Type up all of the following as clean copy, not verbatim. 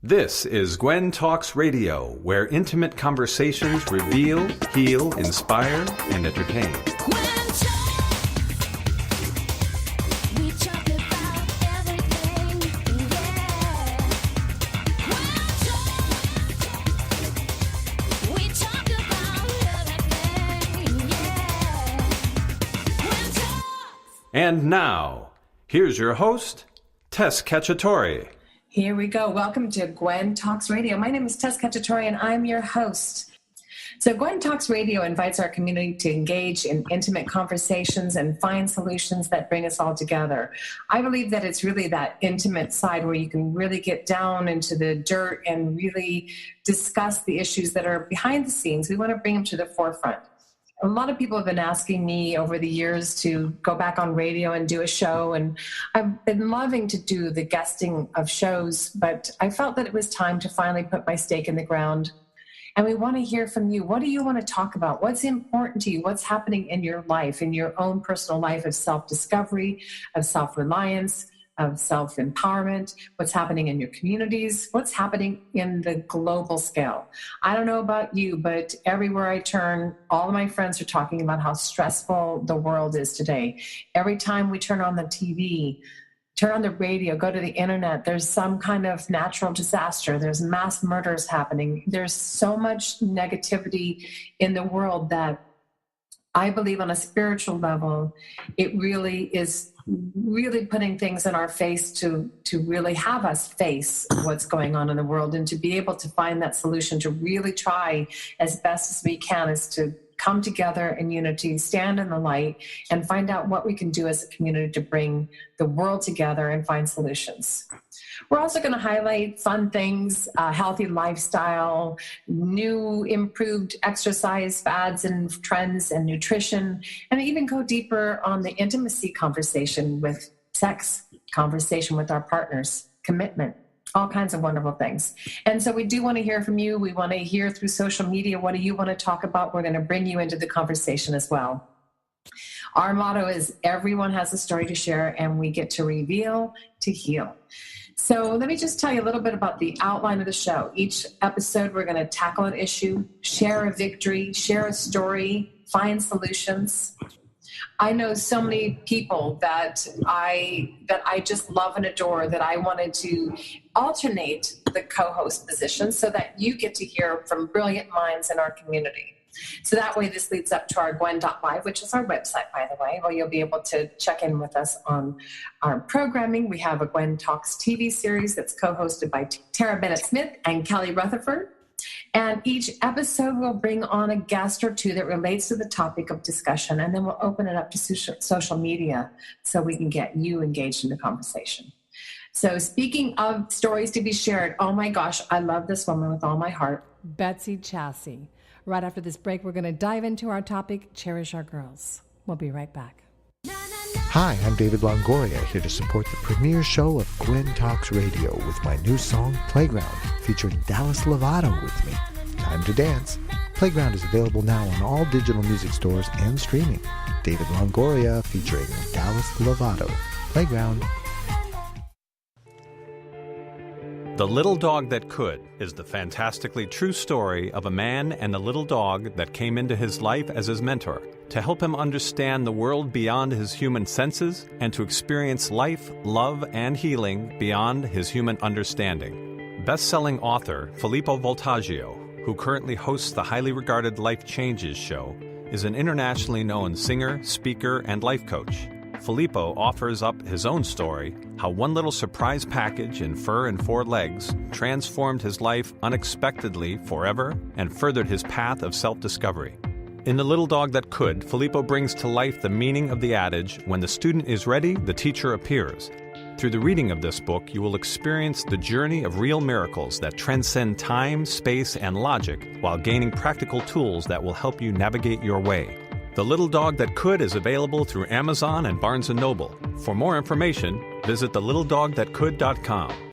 This is GWEN Talks Radio, where intimate conversations reveal, heal, inspire, and entertain. And now, here's your host, Tess Cacciatore. Here we go. Welcome to GWEN Talks Radio. My name is Tess Cacciatore, and I'm your host. So GWEN Talks Radio invites our community to engage in intimate conversations and find solutions that bring us all together. I believe that it's really that intimate side where you can really get down into the dirt and really discuss the issues that are behind the scenes. We want to bring them to the forefront. A lot of people have been asking me over the years to go back on radio and do a show, and I've been loving to do the guesting of shows, but I felt that it was time to finally put my stake in the ground. And we want to hear from you. What do you want to talk about? What's important to you? What's happening in your life, in your own personal life of self-discovery, of self-reliance, of self-empowerment, what's happening in your communities, what's happening in the global scale. I don't know about you, but everywhere I turn, all of my friends are talking about how stressful the world is today. Every time we turn on the TV, turn on the radio, go to the internet, there's some kind of natural disaster. There's mass murders happening. There's so much negativity in the world that I believe on a spiritual level, it really is really putting things in our face to really have us face what's going on in the world, and to be able to find that solution, to really try as best as we can is to come together in unity, stand in the light, and find out what we can do as a community to bring the world together and find solutions. We're also going to highlight fun things, healthy lifestyle, new improved exercise fads and trends and nutrition, and even go deeper on the intimacy conversation with sex, conversation with our partners, commitment, all kinds of wonderful things. And so we do want to hear from you. We want to hear through social media, what do you want to talk about? We're going to bring you into the conversation as well. Our motto is everyone has a story to share, and we get to reveal to heal. So let me just tell you a little bit about the outline of the show. Each episode, we're going to tackle an issue, share a victory, share a story, find solutions. I know so many people that I just love and adore, that I wanted to alternate the co-host position so that you get to hear from brilliant minds in our community. So that way this leads up to our GWEN.live, which is our website, by the way, where you'll be able to check in with us on our programming. We have a GWEN Talks TV series that's co-hosted by Tara Bennett-Smith and Kelly Rutherford. And each episode will bring on a guest or two that relates to the topic of discussion, and then we'll open it up to social media so we can get you engaged in the conversation. So speaking of stories to be shared, oh my gosh, I love this woman with all my heart. Betsy Chasse. Right after this break, we're going to dive into our topic, Cherish Our Girls. We'll be right back. Hi, I'm David Longoria, here to support the premiere show of GWEN Talks Radio with my new song, Playground, featuring Dallas Lovato with me. Time to dance. Playground is available now on all digital music stores and streaming. David Longoria featuring Dallas Lovato. Playground. The Little Dog That Could is the fantastically true story of a man and a little dog that came into his life as his mentor to help him understand the world beyond his human senses and to experience life, love, and healing beyond his human understanding. Best-selling author Filippo Voltaggio, who currently hosts the highly regarded Life Changes show, is an internationally known singer, speaker, and life coach. Filippo offers up his own story, how one little surprise package in fur and 4 legs transformed his life unexpectedly forever and furthered his path of self-discovery. In The Little Dog That Could, Filippo brings to life the meaning of the adage, when the student is ready, the teacher appears. Through the reading of this book, you will experience the journey of real miracles that transcend time, space, and logic while gaining practical tools that will help you navigate your way. The Little Dog That Could is available through Amazon and Barnes & Noble. For more information, visit thelittledogthatcould.com.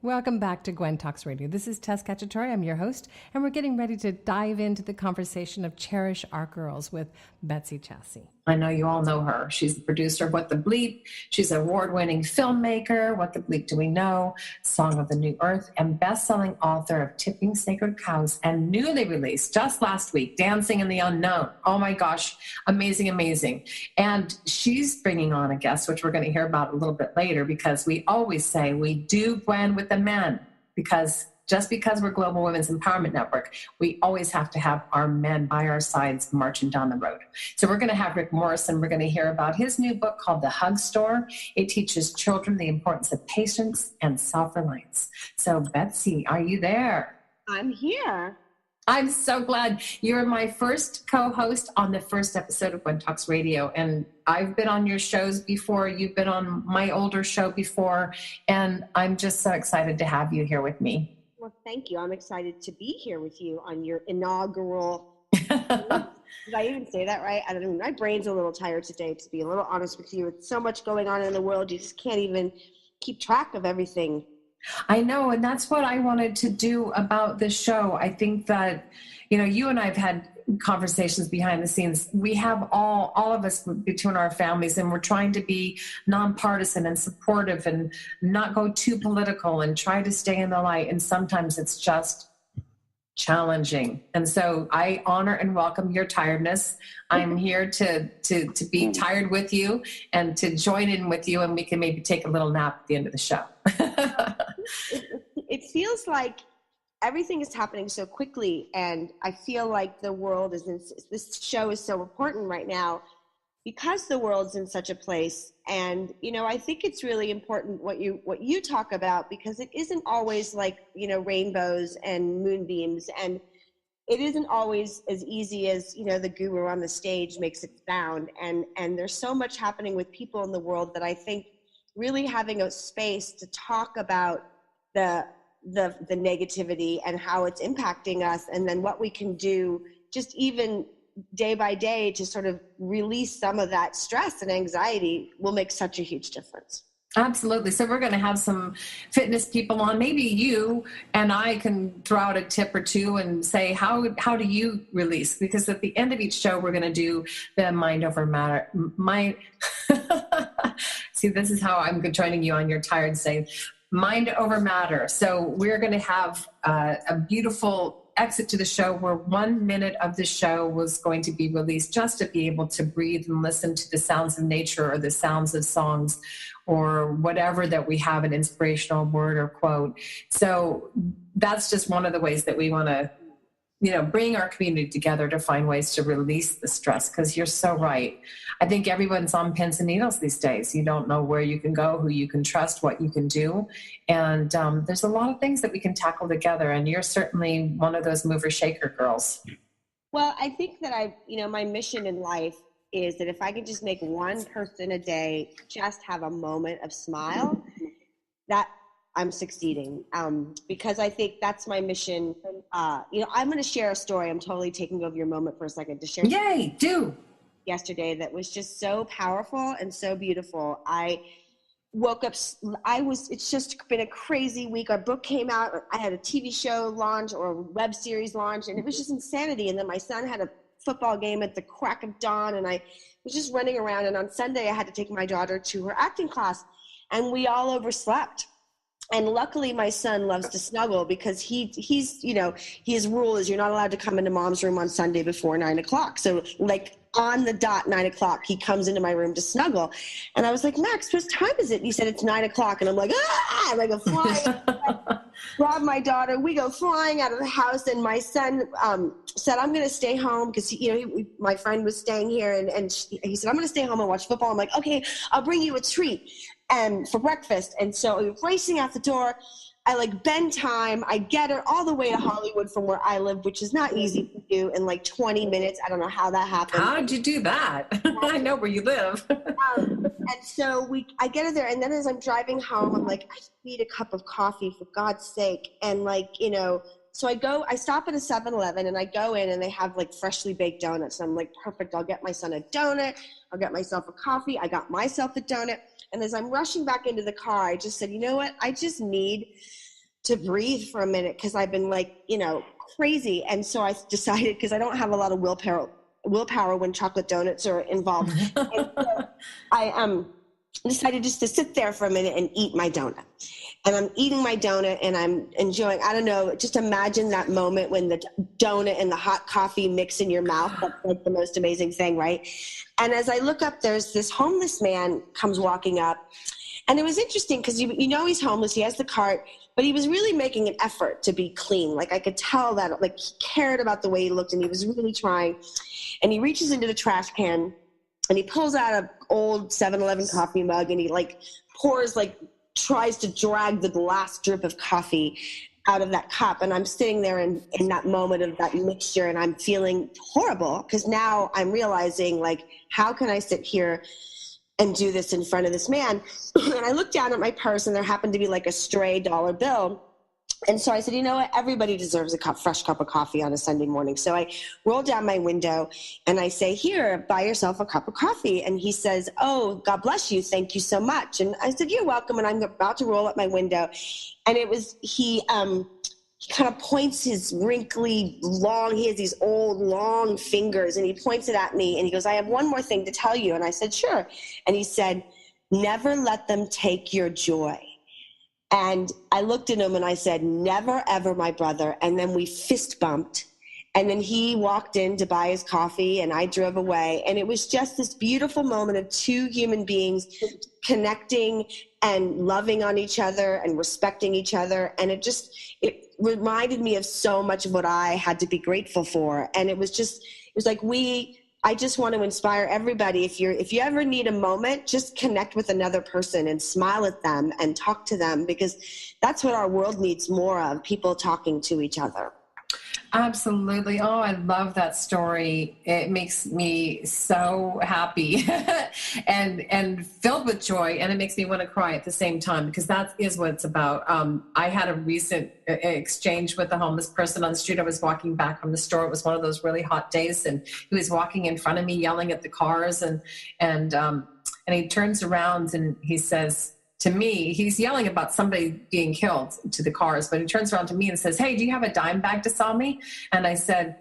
Welcome back to GWEN Talks Radio. This is Tess Cacciatore. I'm your host, and we're getting ready to dive into the conversation of Cherish Our Girls with Betsy Chasse. I know you all know her. She's the producer of What the Bleep. She's an award-winning filmmaker, What the Bleep Do We Know, Song of the New Earth, and best-selling author of Tipping Sacred Cows, and newly released just last week, Dancing in the Unknown. Oh my gosh, amazing, amazing. And she's bringing on a guest, which we're going to hear about a little bit later, because we always say we do Gwen with the men, because just because we're Global Women's Empowerment Network, we always have to have our men by our sides marching down the road. So we're going to have Rick Morrison. We're going to hear about his new book called The Hug Store. It teaches children the importance of patience and self-reliance. So Betsy, are you there? I'm here. I'm so glad. You're my first co-host on the first episode of GWEN Talks Radio. And I've been on your shows before. You've been on my older show before. And I'm just so excited to have you here with me. Well, thank you. I'm excited to be here with you on your inaugural. Did I even say that right? I don't know. My brain's a little tired today, to be a little honest with you. With so much going on in the world, you just can't even keep track of everything. I know, and that's what I wanted to do about this show. I think that, you know, you and I have had conversations behind the scenes. We have all of us between our families, and we're trying to be nonpartisan and supportive and not go too political and try to stay in the light. And sometimes it's just challenging. And so I honor and welcome your tiredness. I'm here to be tired with you and to join in with you, and we can maybe take a little nap at the end of the show. It feels like everything is happening so quickly, and I feel like the world is in, this show is so important right now because the world's in such a place. And, you know, I think it's really important what you talk about, because it isn't always like, you know, rainbows and moonbeams, and it isn't always as easy as, you know, the guru on the stage makes it sound. And there's so much happening with people in the world that I think really having a space to talk about the negativity and how it's impacting us, and then what we can do just even day by day to sort of release some of that stress and anxiety will make such a huge difference. Absolutely. So we're going to have some fitness people on. Maybe you and I can throw out a tip or two and say, how do you release? Because at the end of each show, we're going to do the mind over matter. See, this is how I'm joining you on your tired saying. Mind over matter. So we're going to have a beautiful exit to the show where 1 minute of the show was going to be released just to be able to breathe and listen to the sounds of nature or the sounds of songs or whatever that we have, an inspirational word or quote. So that's just one of the ways that we want to, you know, bring our community together to find ways to release the stress, because you're so right. I think everyone's on pins and needles these days. You don't know where you can go, who you can trust, what you can do. And there's a lot of things that we can tackle together. And you're certainly one of those mover shaker girls. Well, I think that my mission in life is that if I could just make one person a day just have a moment of smile, that I'm succeeding, because I think that's my mission. I'm going to share a story. I'm totally taking over your moment for a second to share. Yay, do. Yesterday that was just so powerful and so beautiful. I woke up, it's just been a crazy week. Our book came out. I had a TV show launch or a web series launch, and it was just insanity. And then my son had a football game at the crack of dawn, and I was just running around. And on Sunday, I had to take my daughter to her acting class, and we all overslept. And luckily, my son loves to snuggle, because his rule is you're not allowed to come into mom's room on Sunday before 9 o'clock. So like on the dot 9 o'clock, he comes into my room to snuggle. And I was like, Max, what time is it? And he said, it's 9 o'clock. And I'm like, ah! And I go flying, grab my daughter. We go flying out of the house. And my son said, I'm going to stay home, because my friend was staying here. And he said, I'm going to stay home and watch football. I'm like, okay, I'll bring you a treat for breakfast. And so we were racing out the door. I bend time. I get her all the way to Hollywood from where I live, which is not easy to do in 20 minutes. I don't know how that happened. How did you do that? I know where you live. And so I get her there. And then as I'm driving home, I'm like, I need a cup of coffee, for God's sake. And so I stop at a 7-Eleven, and I go in, and they have freshly baked donuts. And I'm like, perfect. I'll get my son a donut. I'll get myself a coffee. I got myself a donut. And as I'm rushing back into the car, I just said, you know what? I just need to breathe for a minute, because I've been crazy. And so I decided, because I don't have a lot of willpower willpower when chocolate donuts are involved. And so I decided just to sit there for a minute and eat my donut. And I'm eating my donut and I'm enjoying, I don't know, just imagine that moment when the donut and the hot coffee mix in your mouth. That's like the most amazing thing, right? And as I look up, there's this homeless man comes walking up. And it was interesting because you know he's homeless, he has the cart, but he was really making an effort to be clean. Like I could tell that like he cared about the way he looked and he was really trying. And he reaches into the trash can and he pulls out an old 7-Eleven coffee mug and he like pours, like tries to drag the last drip of coffee out of that cup. And I'm sitting there in that moment of that mixture and I'm feeling horrible because now I'm realizing like, how can I sit here and do this in front of this man? And I looked down at my purse and there happened to be like a stray dollar bill. And so I said, you know what, everybody deserves a fresh cup of coffee on a Sunday morning. So I roll down my window and I say, here, buy yourself a cup of coffee. And he says, oh, God bless you. Thank you so much. And I said, you're welcome. And I'm about to roll up my window. And it was, he kind of points his wrinkly, long, he has these old, long fingers, and he points it at me, and he goes, I have one more thing to tell you. And I said, sure. And he said, never let them take your joy. And I looked at him and I said, never, ever, my brother. And then we fist bumped. And then he walked in to buy his coffee and I drove away. And it was just this beautiful moment of two human beings connecting and loving on each other and respecting each other. And it reminded me of so much of what I had to be grateful for. And it was like I just want to inspire everybody. If you ever need a moment, just connect with another person and smile at them and talk to them, because that's what our world needs more of, people talking to each other. Absolutely. Oh, I love that story. It makes me so happy and filled with joy. And it makes me want to cry at the same time, because that is what it's about. I had a recent exchange with a homeless person on the street. I was walking back from the store. It was one of those really hot days. And he was walking in front of me, yelling at the cars. And he turns around and he says, to me, he's yelling about somebody being killed to the cars, but he turns around to me and says, hey, do you have a dime bag to sell me? And I said,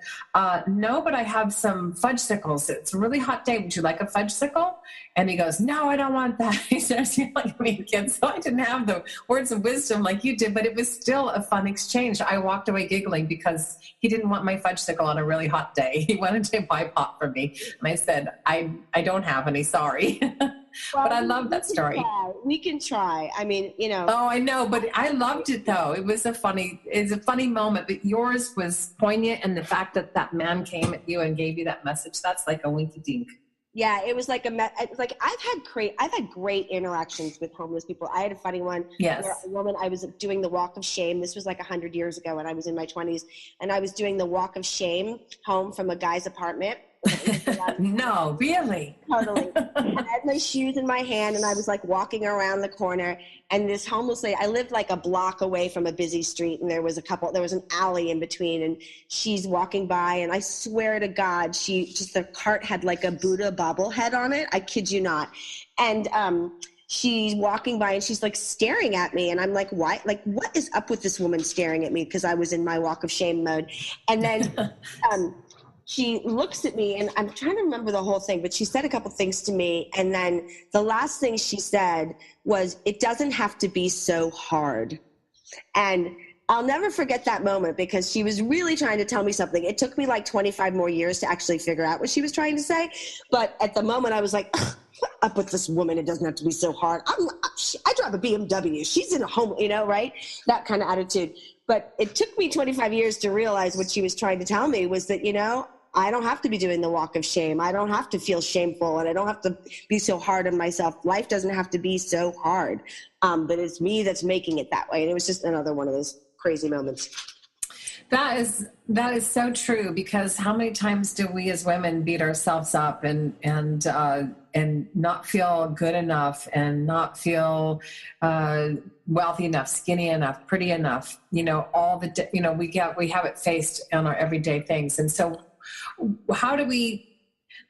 no, but I have some fudgesicles. It's a really hot day. Would you like a fudgesicle? And he goes, no, I don't want that. He starts yelling at me again. So I didn't have the words of wisdom like you did, but it was still a fun exchange. I walked away giggling because he didn't want my fudgesicle on a really hot day. He wanted to buy pop for me. And I said, I don't have any, sorry. Well, but I love that story. We can try. I mean, you know. Oh, I know, but I loved it though. It's a funny moment, but yours was poignant, and the fact that man came at you and gave you that message, that's like a winky dink. Yeah, it was like I've had great interactions with homeless people. I had a funny one. Yes. Where a woman, I was doing the walk of shame. This was like 100 years ago when I was in my 20s, and I was doing the walk of shame home from a guy's apartment. No, really? Totally. And I had my shoes in my hand and I was like walking around the corner, and this homeless lady, I lived like a block away from a busy street, and there was an alley in between, and she's walking by, and I swear to God, the cart had like a Buddha bobblehead on it. I kid you not. And she's walking by and she's like staring at me, and I'm like, why? Like, what is up with this woman staring at me? Because I was in my walk of shame mode. And then she looks at me, and I'm trying to remember the whole thing, but she said a couple things to me. And then the last thing she said was, it doesn't have to be so hard. And I'll never forget that moment, because she was really trying to tell me something. It took me like 25 more years to actually figure out what she was trying to say. But at the moment I was like, up with this woman, it doesn't have to be so hard. I drive a BMW. She's in a home, right? That kind of attitude. But it took me 25 years to realize what she was trying to tell me was that, I don't have to be doing the walk of shame. I don't have to feel shameful, and I don't have to be so hard on myself. Life doesn't have to be so hard. But it's me that's making it that way. And it was just another one of those crazy moments. That is so true, because how many times do we as women beat ourselves up and not feel good enough, and not feel wealthy enough, skinny enough, pretty enough, we have it faced on our everyday things. And so how do we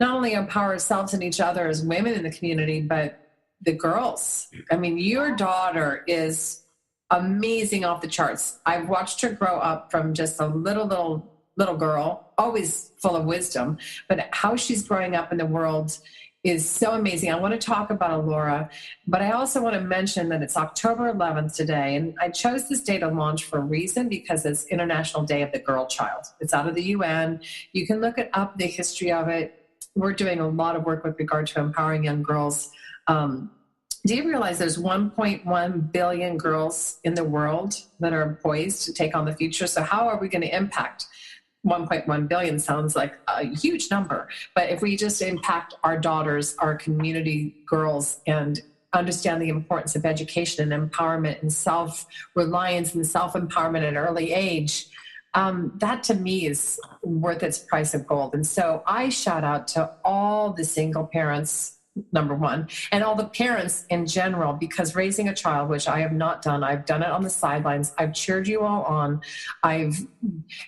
not only empower ourselves and each other as women in the community, but the girls? I mean, your daughter is amazing, off the charts. I've watched her grow up from just a little little girl, always full of wisdom, but how she's growing up in the world is so amazing. I want to talk about Alora, but I also want to mention that it's October 11th today, and I chose this day to launch for a reason, because it's International Day of the Girl Child. It's out of the UN. You can look up the history of it. We're doing a lot of work with regard to empowering young girls. Do you realize there's 1.1 billion girls in the world that are poised to take on the future? So how are we going to impact 1.1 billion? Sounds like a huge number. But if we just impact our daughters, our community girls, and understand the importance of education and empowerment and self-reliance and self-empowerment at an early age, that to me is worth its price of gold. And so I shout out to all the single parents, number one, and all the parents in general, because raising a child, which I have not done, I've done it on the sidelines. I've cheered you all on. I've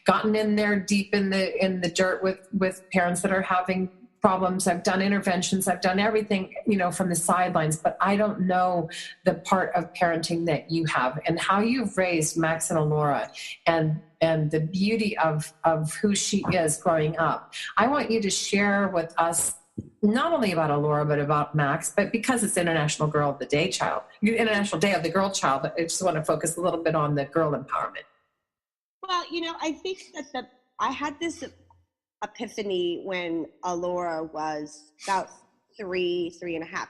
gotten in there deep in the dirt with parents that are having problems. I've done interventions. I've done everything, from the sidelines, but I don't know the part of parenting that you have and how you've raised Max and Alora and the beauty of who she is growing up. I want you to share with us not only about Alora, but about Max, but because it's International Day of the Girl Child, I just want to focus a little bit on the girl empowerment. Well, I think that I had this epiphany when Alora was about three and a half.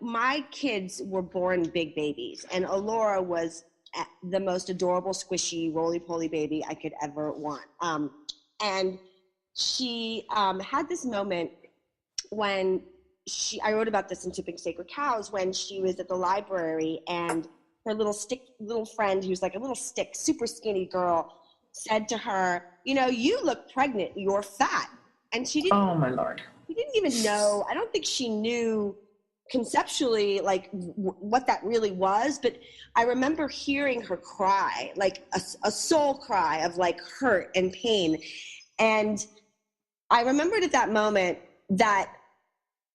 My kids were born big babies, and Alora was the most adorable, squishy, roly-poly baby I could ever want. And she had this moment when I wrote about this in Tipping Sacred Cows, when she was at the library and her little friend, who's like a little stick, super skinny girl, said to her, you look pregnant, you're fat. And she didn't, oh my Lord. She didn't even know, I don't think she knew conceptually like what that really was, but I remember hearing her cry, like a soul cry of like hurt and pain. And I remembered at that moment that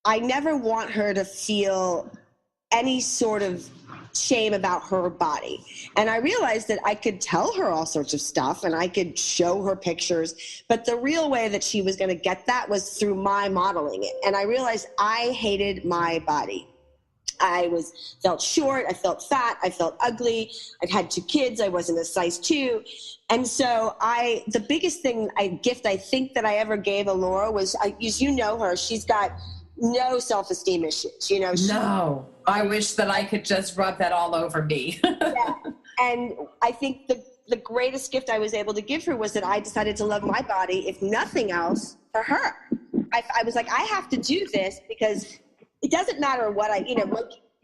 I never want her to feel any sort of shame about her body. And I realized that I could tell her all sorts of stuff and I could show her pictures, but the real way that she was going to get that was through my modeling it. And I realized I hated my body. I felt short, I felt fat, I felt ugly, I'd had 2 kids, I wasn't a size 2. And so the biggest gift I think that I ever gave Alora was, as you know her, she's got no self-esteem issues, No, I wish that I could just rub that all over me. Yeah. And I think the greatest gift I was able to give her was that I decided to love my body, if nothing else, for her. I was like, I have to do this because it doesn't matter what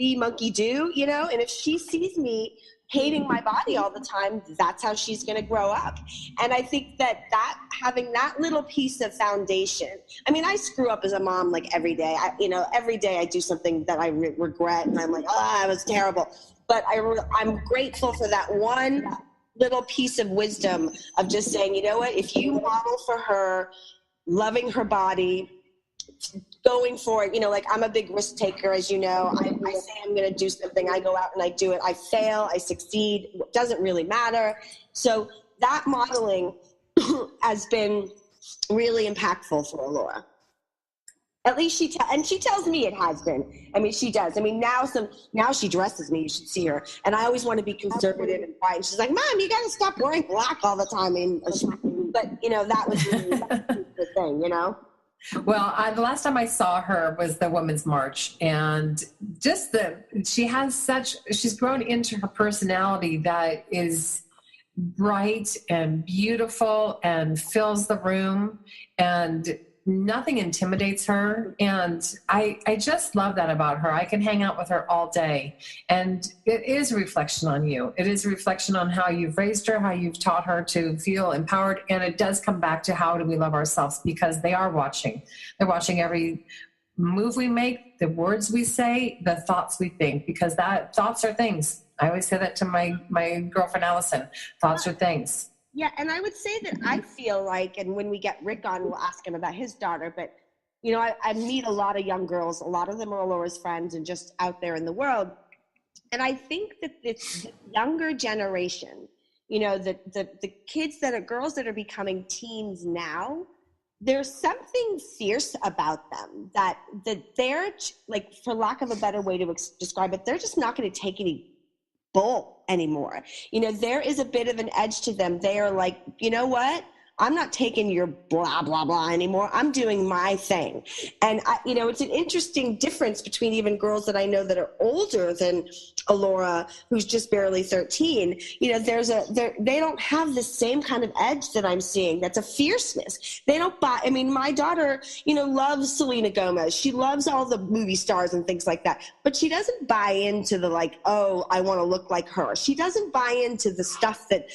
monkey do, and if she sees me hating my body all the time, that's how she's going to grow up. And I think that having that little piece of foundation, I mean, I screw up as a mom like every day. Every day I do something that I regret and I'm like, I was terrible. But I'm grateful for that one little piece of wisdom of just saying, you know what, if you model for her, loving her body, going for it, like I'm a big risk taker, as you know. I say I'm going to do something, I go out and I do it. I fail, I succeed, it doesn't really matter. So that modeling has been really impactful for Alora. At least she tells me it has been. I mean, she does. I mean, now she dresses me. You should see her. And I always want to be conservative and quiet. And she's like, Mom, you got to stop wearing black all the time. But that was really the thing, Well, the last time I saw her was the Women's March, and just she's grown into her personality that is bright and beautiful and fills the room, and nothing intimidates her. And I just love that about her. I can hang out with her all day, and it is a reflection on you. It is a reflection on how you've raised her, how you've taught her to feel empowered. And it does come back to how do we love ourselves, because they are watching. They're watching every move we make, the words we say, the thoughts we think, because thoughts are things. I always say that to my girlfriend, Allison, thoughts are things. Yeah, and I would say that I feel like, and when we get Rick on, we'll ask him about his daughter, but, I meet a lot of young girls. A lot of them are Alora's friends and just out there in the world. And I think that this younger generation you know, the kids that are girls that are becoming teens now, there's something fierce about them that they're like, for lack of a better way to describe it, they're just not going to take any bull anymore. You know, there is a bit of an edge to them. They are like, you know what? I'm not taking your blah, blah, blah anymore. I'm doing my thing. And, you know, it's an interesting difference between even girls that I know that are older than Alora, who's just barely 13. You know, they don't have the same kind of edge that I'm seeing. That's a fierceness. They don't buy, I mean, my daughter, you know, loves Selena Gomez. She loves all the movie stars and things like that. But she doesn't buy into the like, oh, I want to look like her. She doesn't buy into the stuff that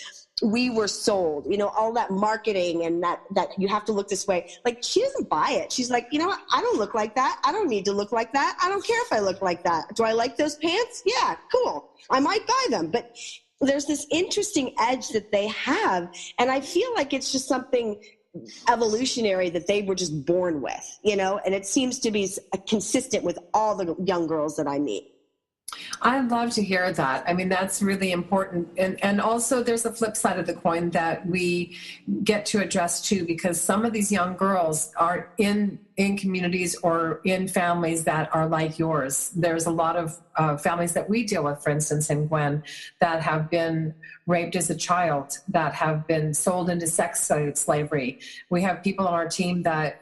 we were sold, you know, all that marketing and that you have to look this way. Like, she doesn't buy it. She's like, you know what? I don't look like that. I don't need to look like that. I don't care if I look like that. Do I like those pants? Yeah, cool. I might buy them. But there's this interesting edge that they have. And I feel like it's just something evolutionary that they were just born with, you know, and it seems to be consistent with all the young girls that I meet. I'd love to hear that. I mean, that's really important. And also there's a flip side of the coin that we get to address too, because some of these young girls are in communities or in families that are like yours. There's a lot of families that we deal with, for instance, in GWEN, that have been raped as a child, that have been sold into sex slavery. We have people on our team that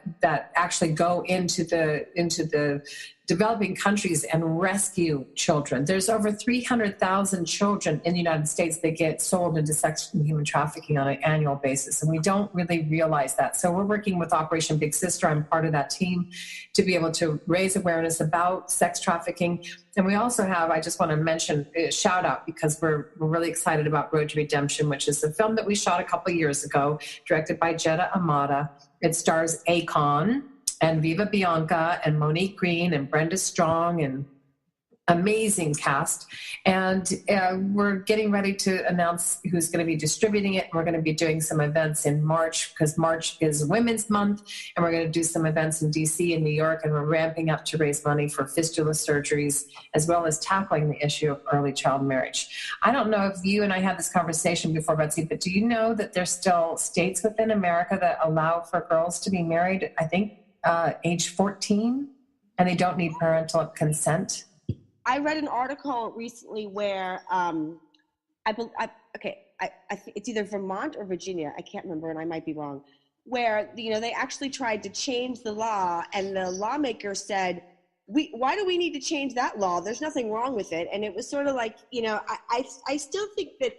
actually go into the developing countries and rescue children. There's over 300,000 children in the United States that get sold into sex and human trafficking on an annual basis, and we don't really realize that. So we're working with Operation Big Sister. I'm part of that team to be able to raise awareness about sex trafficking. And we also have, I just want to mention, a shout out, because we're really excited about Road to Redemption, which is a film that we shot a couple of years ago, directed by Jetta Amata. It stars Akon and Viva Bianca and Monique Green and Brenda Strong and amazing cast. And we're getting ready to announce who's going to be distributing it. We're going to be doing some events in March, because March is Women's Month, and we're going to do some events in DC and New York, and we're ramping up to raise money for fistula surgeries, as well as tackling the issue of early child marriage. I don't know if you and I had this conversation before, Betsy, but do you know that there's still states within America that allow for girls to be married, I think, age 14, and they don't need parental consent? I read an article recently where I think it's either Vermont or Virginia, I can't remember, and I might be wrong, where, you know, they actually tried to change the law, and the lawmaker said, why do we need to change that law? There's nothing wrong with it. And it was sort of like, you know, I still think that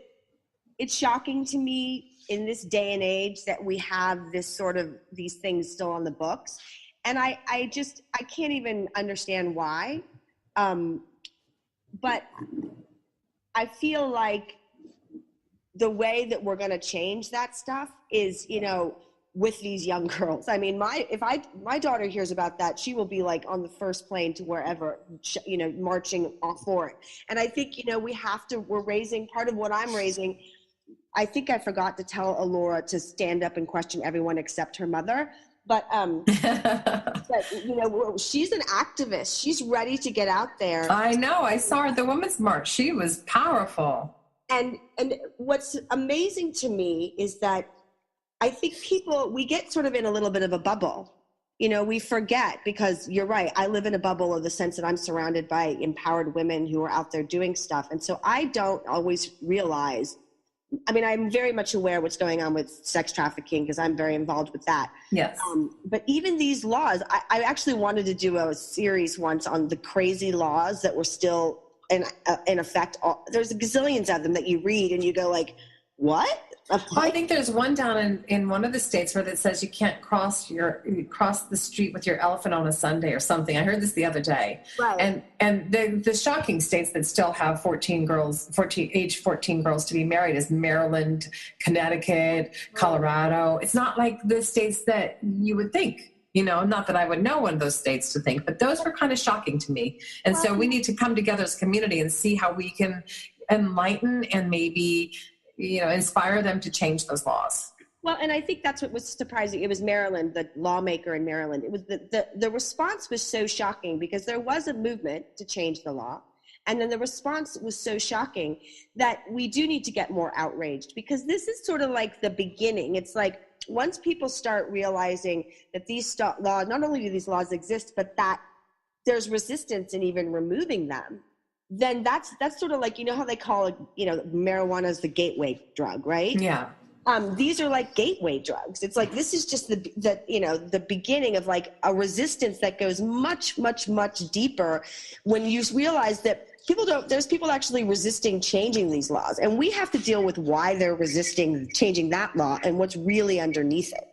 it's shocking to me in this day and age that we have this sort of these things still on the books. And I can't even understand why. But I feel like the way that we're going to change that stuff is, you know, with these young girls. I mean, my daughter hears about that, she will be like on the first plane to wherever, you know, marching for it. And I think, you know, we're raising, part of what I'm raising, I think I forgot to tell Alora to stand up and question everyone except her mother. But, but, you know, she's an activist. She's ready to get out there. I know. I saw her at the Women's March. She was powerful. And what's amazing to me is that I think we get sort of in a little bit of a bubble. You know, we forget, because you're right. I live in a bubble of the sense that I'm surrounded by empowered women who are out there doing stuff. And so I don't always realize, I mean, I'm very much aware what's going on with sex trafficking, because I'm very involved with that. Yes. But even these laws, I actually wanted to do a series once on the crazy laws that were still in effect. There's gazillions of them that you read and you go like, what? I think there's one down in one of the states where it says you can't cross the street with your elephant on a Sunday or something. I heard this the other day. Right. And the shocking states that still have age 14 girls to be married is Maryland, Connecticut, Colorado. It's not like the states that you would think. You know, not that I would know one of those states to think, but those were kind of shocking to me. And so we need to come together as a community and see how we can enlighten and maybe, you know, inspire them to change those laws. Well, and I think that's what was surprising. It was Maryland, the lawmaker in Maryland. It was the response was so shocking, because there was a movement to change the law. And then the response was so shocking that we do need to get more outraged, because this is sort of like the beginning. It's like once people start realizing that these laws, not only do these laws exist, but that there's resistance in even removing them, then that's sort of like, you know how they call it, marijuana is the gateway drug, right? Yeah. These are like gateway drugs. It's like, this is just the beginning of like a resistance that goes much, much, much deeper when you realize that there's people actually resisting changing these laws. And we have to deal with why they're resisting changing that law and what's really underneath it.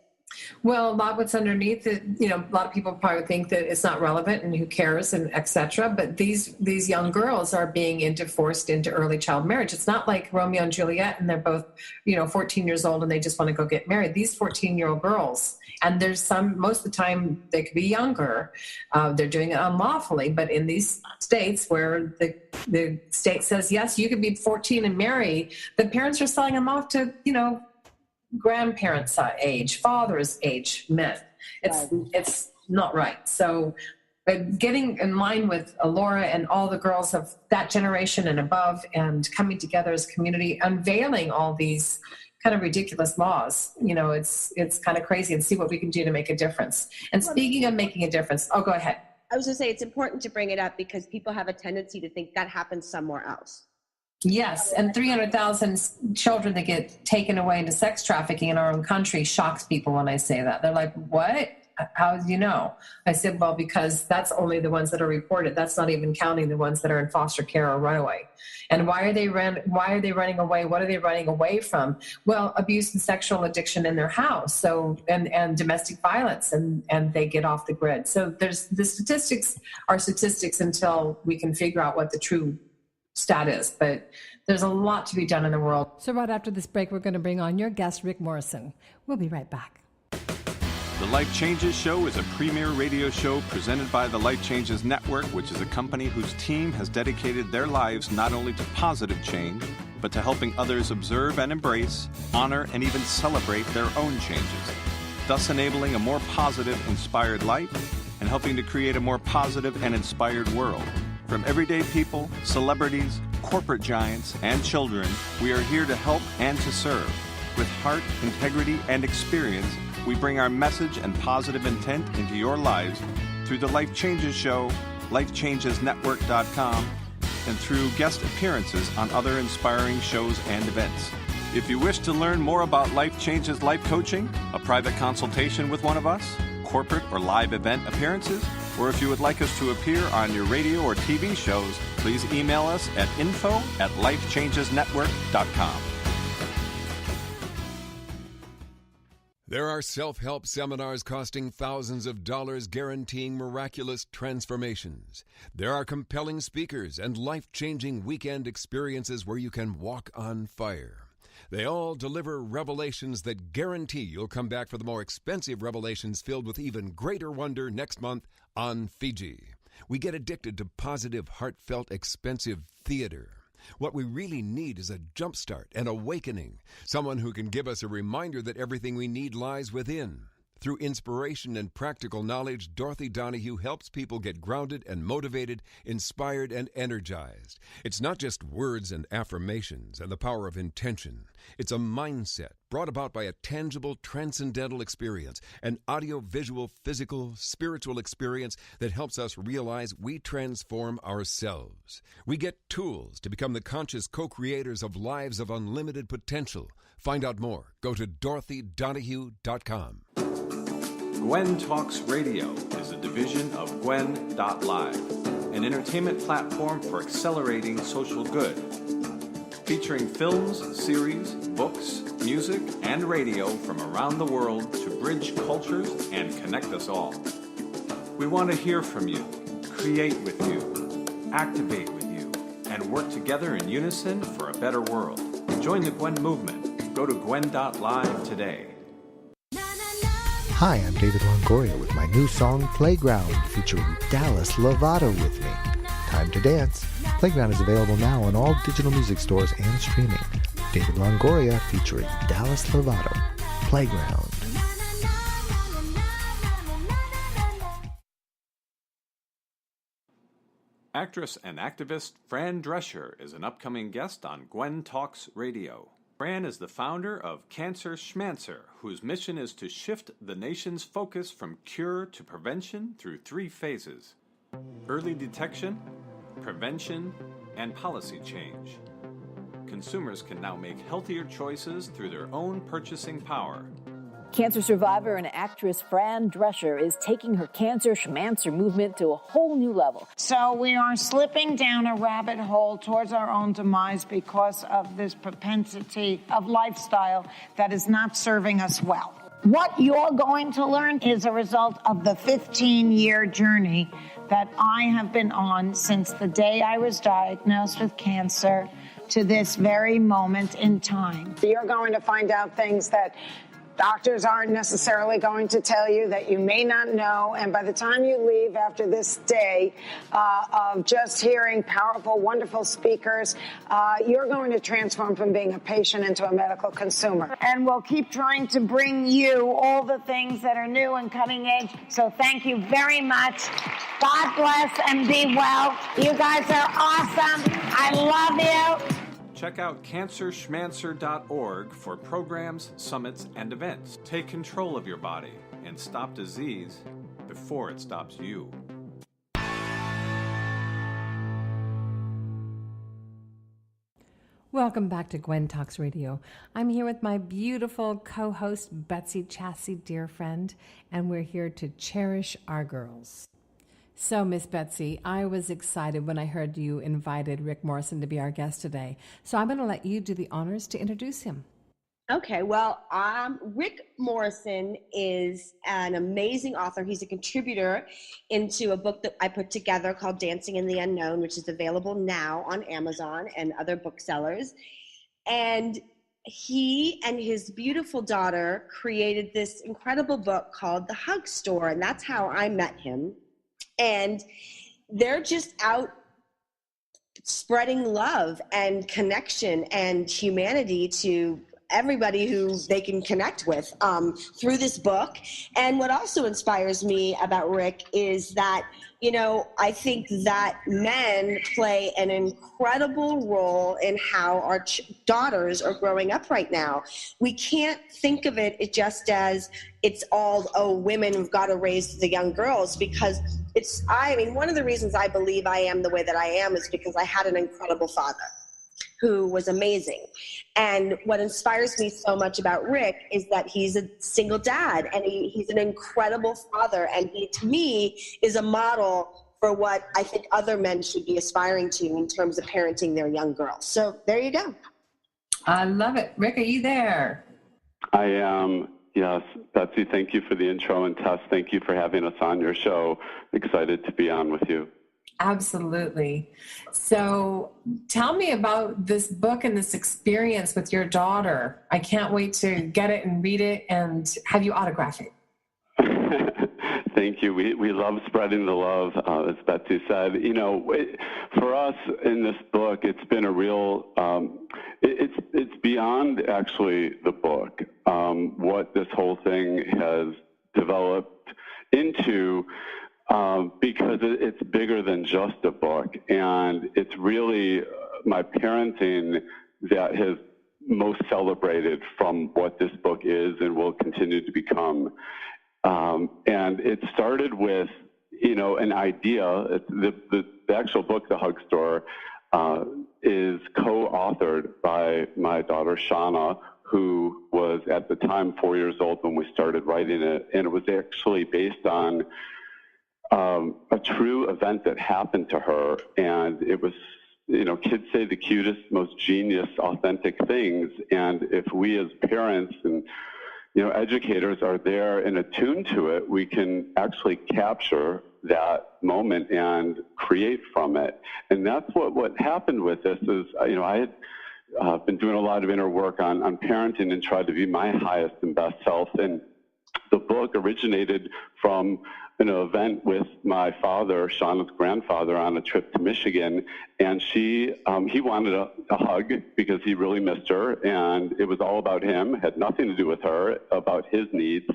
Well, a lot of what's underneath it, a lot of people probably think that it's not relevant and who cares and et cetera. But these young girls are being forced into early child marriage. It's not like Romeo and Juliet and they're both, 14 years old and they just want to go get married. These 14-year-old girls, and there's most of the time they could be younger. They're doing it unlawfully. But in these states where the state says, yes, you could be 14 and marry, the parents are selling them off to, grandparents' age, father's age men. It's not right. So getting in line with Laura and all the girls of that generation and above, and coming together as a community, unveiling all these kind of ridiculous laws, it's kind of crazy, and see what we can do to make a difference. And speaking of making a difference, go ahead. I was going to say, it's important to bring it up because people have a tendency to think that happens somewhere else. Yes, and 300,000 children that get taken away into sex trafficking in our own country shocks people when I say that. They're like, what? How do you know? I said, well, because that's only the ones that are reported. That's not even counting the ones that are in foster care or runaway. And why are they running away? What are they running away from? Well, abuse and sexual addiction in their house. So, and domestic violence, and they get off the grid. So the statistics are statistics until we can figure out what the true stat is, but there's a lot to be done in the world. So right after this break, we're going to bring on your guest, Rick Morrison. We'll be right back. The Life Changes Show is a premier radio show presented by the Life Changes Network, which is a company whose team has dedicated their lives not only to positive change, but to helping others observe and embrace, honor, and even celebrate their own changes, thus enabling a more positive, inspired life and helping to create a more positive and inspired world. From everyday people, celebrities, corporate giants, and children, we are here to help and to serve. With heart, integrity, and experience, we bring our message and positive intent into your lives through the Life Changes Show, lifechangesnetwork.com, and through guest appearances on other inspiring shows and events. If you wish to learn more about Life Changes Life Coaching, a private consultation with one of us, corporate or live event appearances, or if you would like us to appear on your radio or TV shows, please email us at info@lifechangesnetwork.com. There are self-help seminars costing thousands of dollars guaranteeing miraculous transformations. There are compelling speakers and life-changing weekend experiences where you can walk on fire. They all deliver revelations that guarantee you'll come back for the more expensive revelations filled with even greater wonder next month on Fiji. We get addicted to positive, heartfelt, expensive theater. What we really need is a jumpstart, an awakening, someone who can give us a reminder that everything we need lies within. Through inspiration and practical knowledge, Dorothy Donahue helps people get grounded and motivated, inspired and energized. It's not just words and affirmations and the power of intention. It's a mindset brought about by a tangible, transcendental experience, an audio-visual, physical, spiritual experience that helps us realize we transform ourselves. We get tools to become the conscious co-creators of lives of unlimited potential. Find out more. Go to DorothyDonahue.com. GWEN Talks Radio is a division of GWEN.Live, an entertainment platform for accelerating social good, featuring films, series, books, music, and radio from around the world to bridge cultures and connect us all. We want to hear from you, create with you, activate with you, and work together in unison for a better world. Join the GWEN movement. Go to GWEN.Live today. Hi, I'm David Longoria with my new song, Playground, featuring Dallas Lovato with me. Time to dance. Playground is available now on all digital music stores and streaming. David Longoria featuring Dallas Lovato. Playground. Actress and activist Fran Drescher is an upcoming guest on GWEN Talks Radio. Fran is the founder of Cancer Schmancer, whose mission is to shift the nation's focus from cure to prevention through 3 phases: early detection, prevention, and policy change. Consumers can now make healthier choices through their own purchasing power. Cancer survivor and actress Fran Drescher is taking her Cancer Schmancer movement to a whole new level. So we are slipping down a rabbit hole towards our own demise because of this propensity of lifestyle that is not serving us well. What you're going to learn is a result of the 15-year journey that I have been on since the day I was diagnosed with cancer to this very moment in time. You're going to find out things that doctors aren't necessarily going to tell you, that you may not know. And by the time you leave after this day of just hearing powerful, wonderful speakers, you're going to transform from being a patient into a medical consumer. And we'll keep trying to bring you all the things that are new and cutting edge. So thank you very much. God bless and be well. You guys are awesome. I love you. Check out cancerschmancer.org for programs, summits, and events. Take control of your body and stop disease before it stops you. Welcome back to GWEN Talks Radio. I'm here with my beautiful co-host, Betsy Chasse, dear friend, and we're here to cherish our girls. So, Miss Betsy, I was excited when I heard you invited Rick Morrison to be our guest today. So I'm going to let you do the honors to introduce him. Okay, well, Rick Morrison is an amazing author. He's a contributor into a book that I put together called Dancing in the Unknown, which is available now on Amazon and other booksellers. And he and his beautiful daughter created this incredible book called The Hug Store, and that's how I met him. And they're just out spreading love and connection and humanity to everybody who they can connect with through this book. And what also inspires me about Rick is that, you know, I think that men play an incredible role in how our daughters are growing up right now. We can't think of it just as it's all, oh, women have got to raise the young girls, because one of the reasons I believe I am the way that I am is because I had an incredible father who was amazing. And what inspires me so much about Rick is that he's a single dad, and he's an incredible father, and he, to me, is a model for what I think other men should be aspiring to in terms of parenting their young girls. So there you go. I love it. Rick, are you there? I am. Yes. Betsy, thank you for the intro, and Tess, thank you for having us on your show. Excited to be on with you. Absolutely. So tell me about this book and this experience with your daughter. I can't wait to get it and read it and have you autograph it. Thank you. We love spreading the love, as Betsy said. You know, for us in this book, it's been a real, it's beyond actually the book, what this whole thing has developed into, because it's bigger than just a book. And it's really my parenting that has most celebrated from what this book is and will continue to become. And it started with, you know, an idea. The actual book, The Hug Store, is co-authored by my daughter, Shauna, who was at the time 4 years old when we started writing it. And it was actually based on a true event that happened to her. And it was, you know, kids say the cutest, most genius, authentic things. And if we as parents and, you know, educators are there and attuned to it, we can actually capture that moment and create from it. And that's what happened with this is, you know, I had been doing a lot of inner work on parenting and tried to be my highest and best self. And the book originated from an event with my father, Shauna's grandfather, on a trip to Michigan, and he wanted a hug because he really missed her, and it was all about him, had nothing to do with her, about his needs.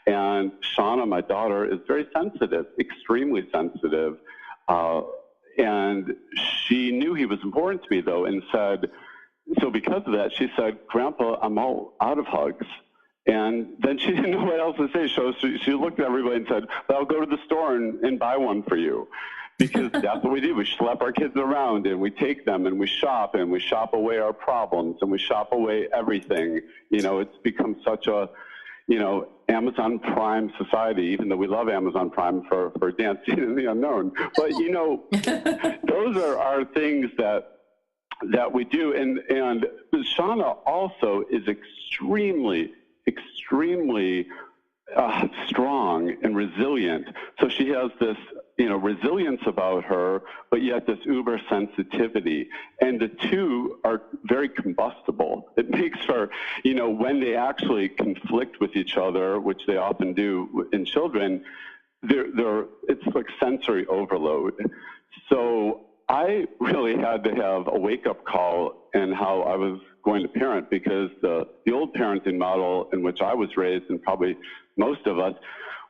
And Shauna, my daughter, is very sensitive, extremely sensitive, And she knew he was important to me, though, and said, so because of that, she said, Grandpa, I'm all out of hugs. And then she didn't know what else to say. So she looked at everybody and said, well, I'll go to the store and buy one for you. Because that's what we do. We schlep our kids around, and we take them, and we shop away our problems, and we shop away everything. You know, it's become such a, you know, Amazon Prime society, even though we love Amazon Prime for Dancing in the Unknown. But, you know, those are things that we do. And Shauna also is extremely strong and resilient. So she has this, you know, resilience about her, but yet this uber sensitivity. And the two are very combustible. It makes for, you know, when they actually conflict with each other, which they often do in children, it's like sensory overload. So I really had to have a wake-up call in how I was going to parent, because the old parenting model in which I was raised, and probably most of us,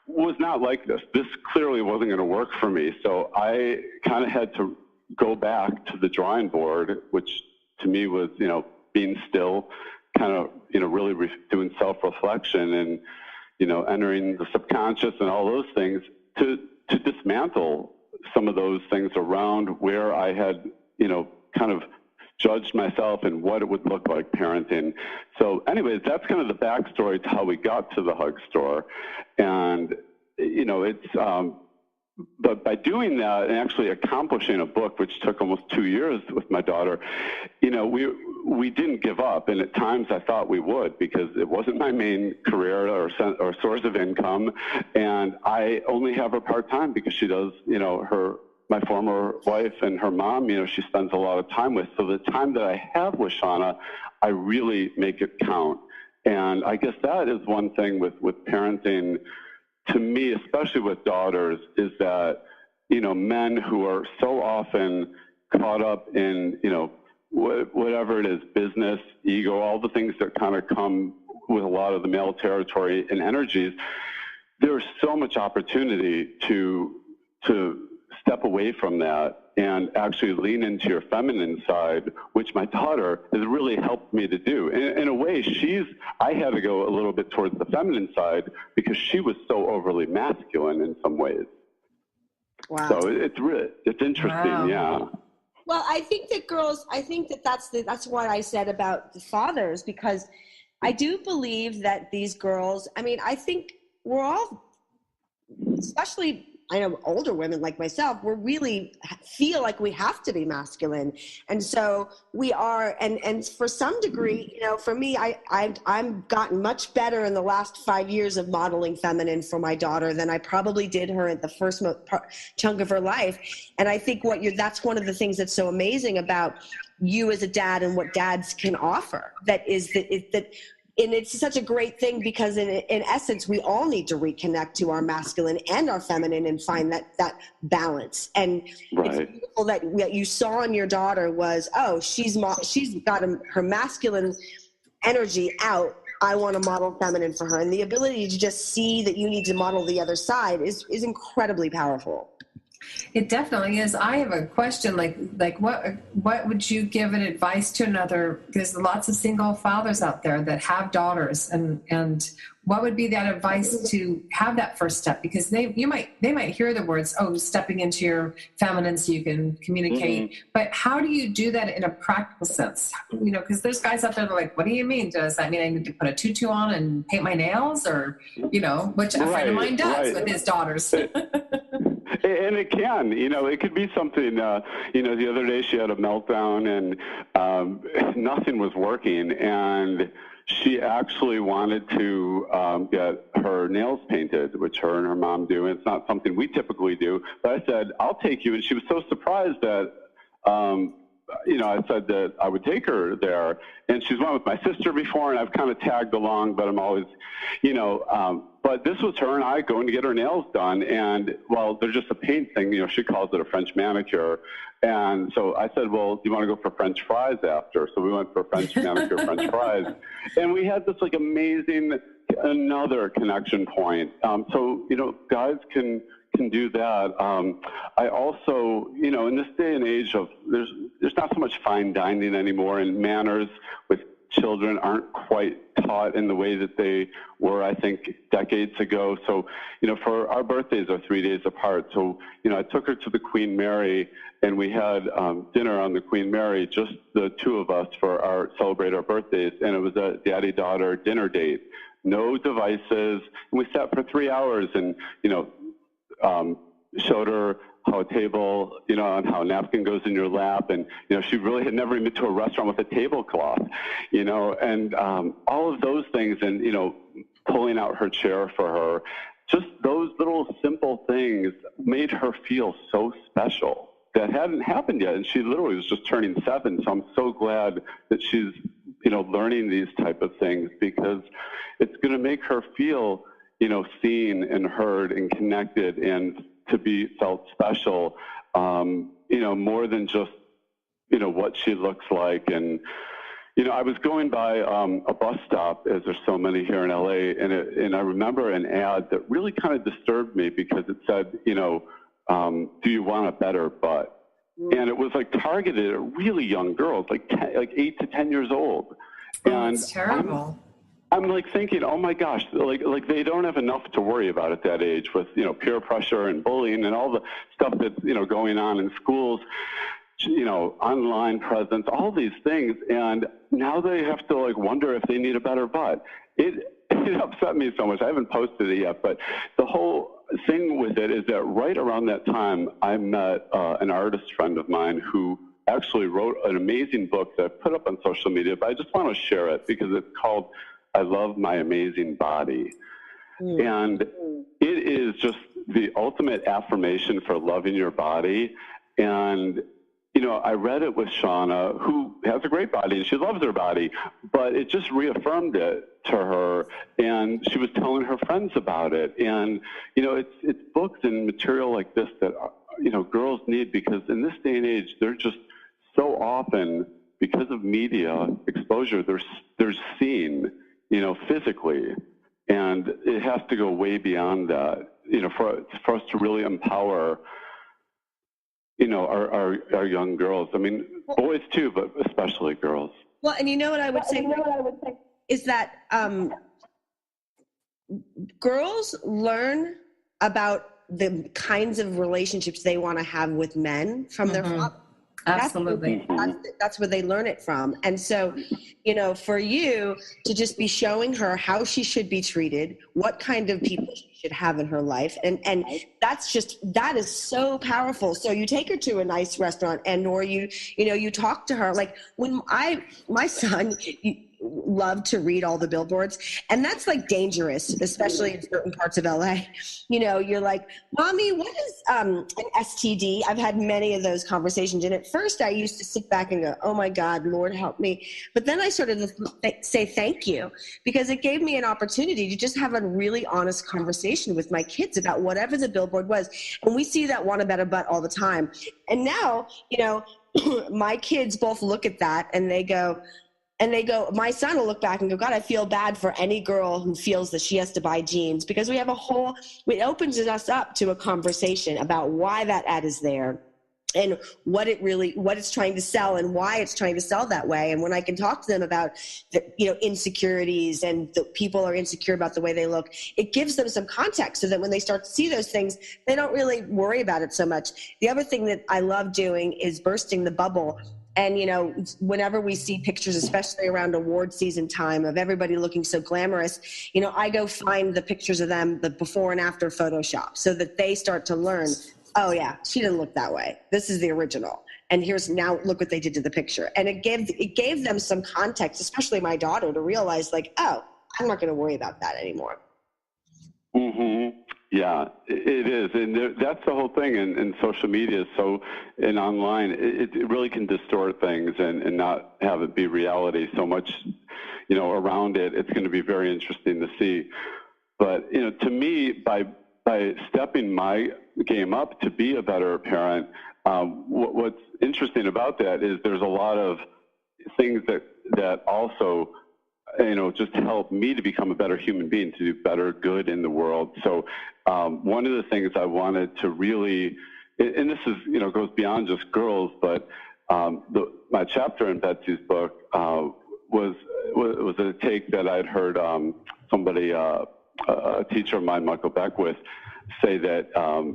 was not like this. This clearly wasn't going to work for me. So I kind of had to go back to the drawing board, which to me was, you know, being still, kind of, you know, really doing self-reflection and, you know, entering the subconscious and all those things to dismantle some of those things around where I had, you know, kind of judged myself and what it would look like parenting. So anyways, that's kind of the backstory to how we got to the hug store. And, you know, it's, but by doing that and actually accomplishing a book, which took almost 2 years with my daughter, you know, we didn't give up. And at times I thought we would, because it wasn't my main career or source of income. And I only have her part-time because she does, you know, my former wife and her mom, you know, she spends a lot of time with. So the time that I have with Shauna, I really make it count. And I guess that is one thing with parenting, to me, especially with daughters, is that, you know, men who are so often caught up in, you know, whatever it is, business, ego, all the things that kind of come with a lot of the male territory and energies, there's so much opportunity to step away from that and actually lean into your feminine side, which my daughter has really helped me to do. In a way, I had to go a little bit towards the feminine side because she was so overly masculine in some ways. Wow. So it's interesting. Wow. Yeah. Well, I think that's what I said about the fathers, because I do believe that these girls, I mean, I think we're all, especially I know older women like myself, we really feel like we have to be masculine. And so we are, and for some degree, you know, for me, I've gotten much better in the last 5 years of modeling feminine for my daughter than I probably did her at the first chunk of her life. And I think that's one of the things that's so amazing about you as a dad and what dads can offer, and it's such a great thing, because in essence, we all need to reconnect to our masculine and our feminine and find that balance. And right. It's beautiful that what you saw in your daughter was, oh, she's got her masculine energy out. I want to model feminine for her. And the ability to just see that you need to model the other side is incredibly powerful. It definitely is. I have a question, like what would you give an advice to another? There's lots of single fathers out there that have daughters, and what would be that advice to have that first step? Because they might hear the words, oh, stepping into your feminine so you can communicate, mm-hmm. But how do you do that in a practical sense? You know, because there's guys out there that are like, what do you mean? Does that mean I need to put a tutu on and paint my nails, or, you know, which a friend of mine does with his daughters. And it can, you know, it could be something, you know, the other day she had a meltdown and nothing was working, and she actually wanted to get her nails painted, which her and her mom do. And it's not something we typically do, but I said, I'll take you. And she was so surprised that, you know, I said that I would take her there. And she's went with my sister before, and I've kind of tagged along, but I'm always, you know, but this was her and I going to get her nails done. And, well, they're just a paint thing. You know, she calls it a French manicure. And so I said, well, do you want to go for French fries after? So we went for French manicure, French fries. And we had this, like, amazing, another connection point. So, you know, guys can can do that. I also, in this day and age of, there's not so much fine dining anymore, and manners with children aren't quite taught in the way that they were, I think, decades ago. So, for our birthdays are 3 days apart. So, I took her to the Queen Mary, and we had dinner on the Queen Mary, just the two of us celebrate our birthdays. And it was a daddy-daughter dinner date. No devices. And we sat for 3 hours and, showed her how a table, and how a napkin goes in your lap. And, she really had never been to a restaurant with a tablecloth, and all of those things, and, pulling out her chair for her, just those little simple things made her feel so special. That hadn't happened yet, and she literally was just turning 7, so I'm so glad that she's, learning these type of things, because it's going to make her feel, seen and heard and connected, and to be felt special, more than just, what she looks like. And, I was going by a bus stop, as there's so many here in LA, and I remember an ad that really kind of disturbed me, because it said, do you want a better butt? And it was like targeted at really young girls, like 8 to 10 years old. And that's terrible. I'm like thinking, oh my gosh, like they don't have enough to worry about at that age with, peer pressure and bullying and all the stuff that's, going on in schools, online presence, all these things. And now they have to wonder if they need a better butt. It upset me so much. I haven't posted it yet, but the whole thing with it is that right around that time, I met an artist friend of mine who actually wrote an amazing book that I put up on social media, but I just want to share it because it's called I Love My Amazing Body. And it is just the ultimate affirmation for loving your body. And, I read it with Shauna, who has a great body, and she loves her body, but it just reaffirmed it to her, and she was telling her friends about it. And, it's books and material like this that, girls need, because in this day and age, they're just so often, because of media exposure, they're seen, physically. And it has to go way beyond that, for us to really empower, our young girls. I mean, boys too, but especially girls. Well, and what I would say is that girls learn about the kinds of relationships they want to have with men from their father. Absolutely. That's where they learn it from. And so, for you to just be showing her how she should be treated, what kind of people she should have in her life. And that is so powerful. So you take her to a nice restaurant or you talk to her. Like when my son loved to read all the billboards, and that's dangerous, especially in certain parts of LA. You're like, Mommy, what is an STD? I've had many of those conversations, and at first I used to sit back and go, oh my God, Lord help me. But then I started to say thank you, because it gave me an opportunity to just have a really honest conversation with my kids about whatever the billboard was. And we see that want a better butt all the time. And now, my kids both look at that and they go, my son will look back and go, God, I feel bad for any girl who feels that she has to buy jeans, because we have it opens us up to a conversation about why that ad is there and what it's trying to sell and why it's trying to sell that way. And when I can talk to them about the, insecurities and the people are insecure about the way they look, it gives them some context so that when they start to see those things, they don't really worry about it so much. The other thing that I love doing is bursting the bubble. And, whenever we see pictures, especially around award season time, of everybody looking so glamorous, I go find the pictures of them, the before and after Photoshop, so that they start to learn, oh, yeah, she didn't look that way. This is the original. And now look what they did to the picture. And it gave them some context, especially my daughter, to realize, oh, I'm not going to worry about that anymore. Mm-hmm. Yeah, it is. And that's the whole thing in social media. So in online, it really can distort things and not have it be reality so much, around it. It's going to be very interesting to see. But, to me, by stepping my game up to be a better parent, what's interesting about that is there's a lot of things that also just help me to become a better human being, to do better good in the world. So one of the things I wanted to really, and this is, goes beyond just girls, but my chapter in Betsy's book was a take that I'd heard somebody, a teacher of mine, Michael Beckwith, say that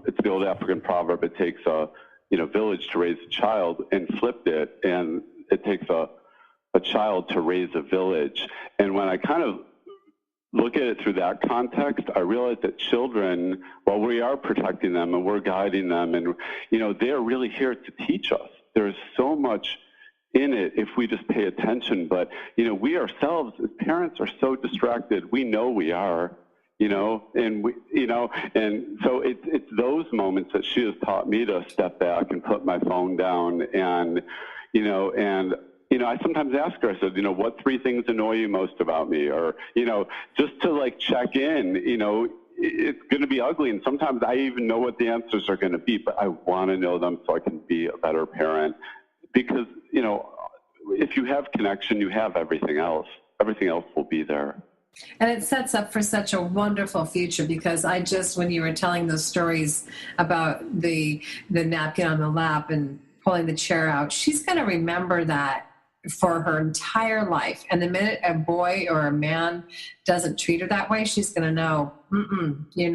it's the old African proverb, it takes a village to raise a child, and flipped it, and it takes a child to raise a village. And when I kind of look at it through that context, I realize that children, while we are protecting them and we're guiding them, and they're really here to teach us. There's so much in it if we just pay attention. But we ourselves as parents are so distracted. We know we are. And and so it's those moments that she has taught me to step back and put my phone down, and I sometimes ask her, I said, what 3 things annoy you most about me? Or, just to check in, it's going to be ugly. And sometimes I even know what the answers are going to be, but I want to know them so I can be a better parent. Because, if you have connection, you have everything else. Everything else will be there. And it sets up for such a wonderful future, because when you were telling those stories about the napkin on the lap and pulling the chair out, she's going to remember that for her entire life. And the minute a boy or a man doesn't treat her that way, she's going to know, you're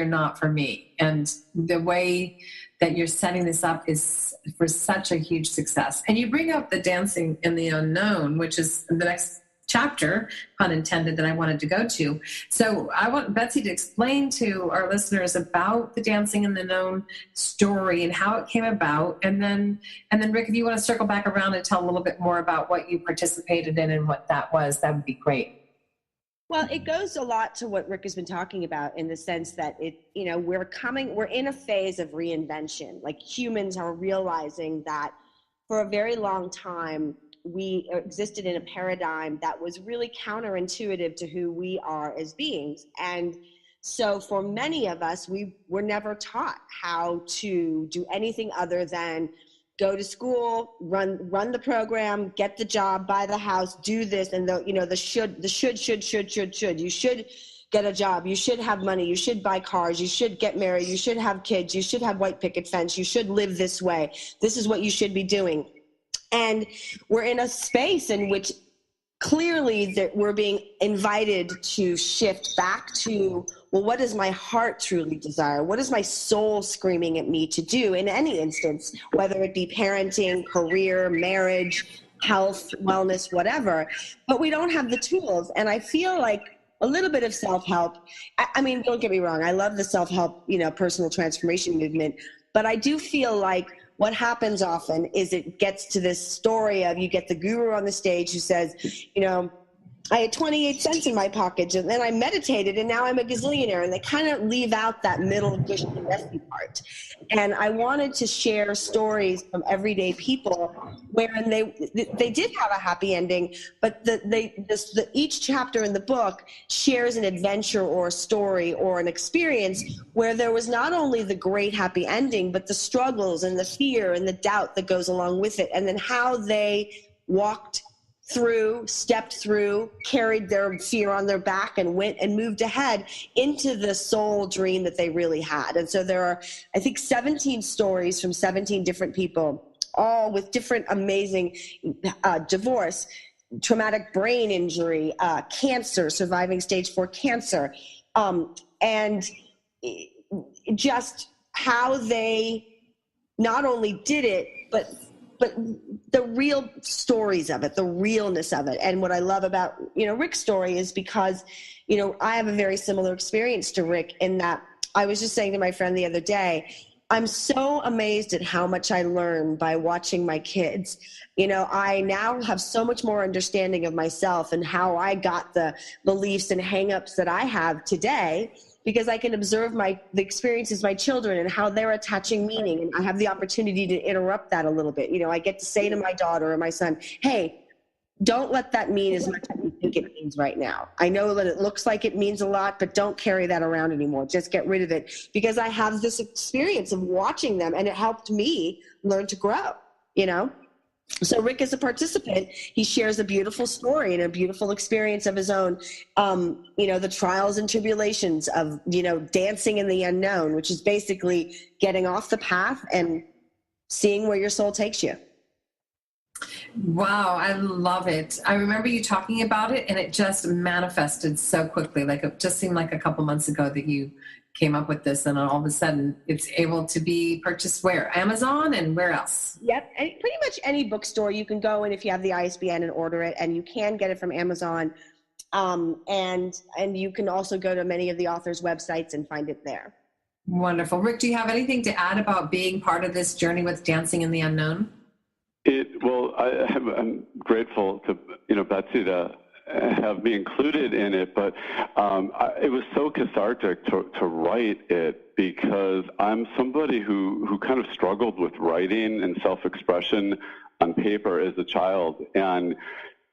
not for me. And the way that you're setting this up is for such a huge success. And you bring up the dancing in the unknown, which is the next chapter, pun intended, that I wanted to go to. So I want Betsy to explain to our listeners about the Dancing in the Known story and how it came about. And then Rick, if you want to circle back around and tell a little bit more about what you participated in and what that was, that would be great. Well, it goes a lot to what Rick has been talking about, in the sense that we're in a phase of reinvention. Like, humans are realizing that for a very long time, we existed in a paradigm that was really counterintuitive to who we are as beings. And so for many of us, we were never taught how to do anything other than go to school, run the program, get the job, buy the house, do this, and the should. You should get a job, you should have money, you should buy cars, you should get married, you should have kids, you should have white picket fence, you should live this way. This is what you should be doing. And we're in a space in which clearly that we're being invited to shift back to, well, what does my heart truly desire? What is my soul screaming at me to do in any instance, whether it be parenting, career, marriage, health, wellness, whatever. But we don't have the tools. And I feel like a little bit of self-help. I mean, don't get me wrong. I love the self-help, personal transformation movement. But I do feel like what happens often is it gets to this story of, you get the guru on the stage who says, I had 28 cents in my pocket, and then I meditated, and now I'm a gazillionaire. And they kind of leave out that middle, gushy, messy part. And I wanted to share stories from everyday people wherein they did have a happy ending, but each chapter in the book shares an adventure or a story or an experience where there was not only the great happy ending, but the struggles and the fear and the doubt that goes along with it, and then how they stepped through, carried their fear on their back, and went and moved ahead into the soul dream that they really had. And so there are, I think, 17 stories from 17 different people, all with different amazing divorce, traumatic brain injury, cancer, surviving stage 4 cancer, and just how they not only did it, but the real stories of it, the realness of it. And what I love about, Rick's story is because, I have a very similar experience to Rick, in that I was just saying to my friend the other day, I'm so amazed at how much I learn by watching my kids. I now have so much more understanding of myself and how I got the beliefs and hangups that I have today, because I can observe the experiences of my children and how they're attaching meaning. And I have the opportunity to interrupt that a little bit. I get to say to my daughter or my son, hey, don't let that mean as much as you think it means right now. I know that it looks like it means a lot, but don't carry that around anymore. Just get rid of it. Because I have this experience of watching them, and it helped me learn to grow, So Rick is a participant. He shares a beautiful story and a beautiful experience of his own, the trials and tribulations of, dancing in the unknown, which is basically getting off the path and seeing where your soul takes you. Wow, I love it. I remember you talking about it, and it just manifested so quickly. Like, it just seemed like a couple months ago that you came up with this, and all of a sudden it's able to be purchased where? Amazon, and where else? Yep, and pretty much any bookstore you can go in if you have the ISBN and order it, and you can get it from Amazon. And you can also go to many of the authors' websites and find it there. Wonderful. Rick, do you have anything to add about being part of this journey with Dancing in the Unknown? I'm grateful to Betsy to have me included in it, but it was so cathartic to write it, because I'm somebody who kind of struggled with writing and self-expression on paper as a child, and